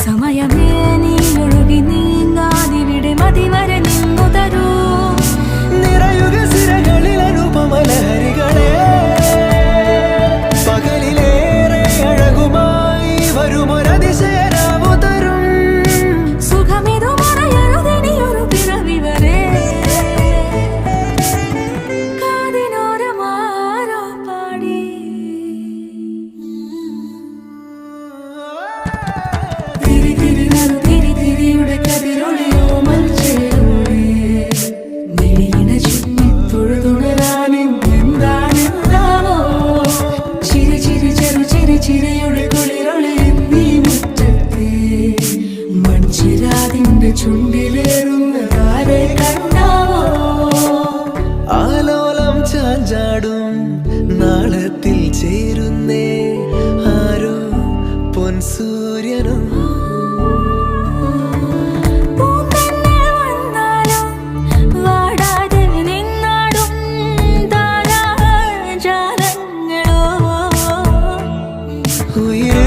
സമയമേ നീ ഒഴുകി നീങ്ങാതിവിടെ മതിവരെ നിന്നു തരൂ. നിറയുക സിരകളിൽ അനുപമലഹരികളെ, പകലിലേറെ അഴകുമായി വരുമൊരതിശയരാവു തരും. സുഖമിതു മറയരുതെനിയൊരു പിറവി വരെ. കാതിനോരമാരോ പാടി തിരി തിരി നറു തിരി തിരിയുടെ കതിരൊളിയോ മൽച്ചേരോടെ മിഴിയിണ ചുറ്റി തൊഴുതുണരാനും എന്താണെന്താവോ. ചിരി ചിരി ചെറു ചിരി ചിരിയുടെ കുളിരൊളി നീ മുറ്റത്തെ മൺചിരാതിന്റെ ചുണ്ടിലേറുന്നതാരെ കണ്ടാവോ. ആലോലം ചാഞ്ചാടും നാളത്തിൽ ചേരുന്നേ ആരോ പൊൻസൂര്യനും. പൂന്തന്നൽ വന്നാലും വാടാതെ നിന്നാടും താരാജാലങ്ങളോ. ഉയർ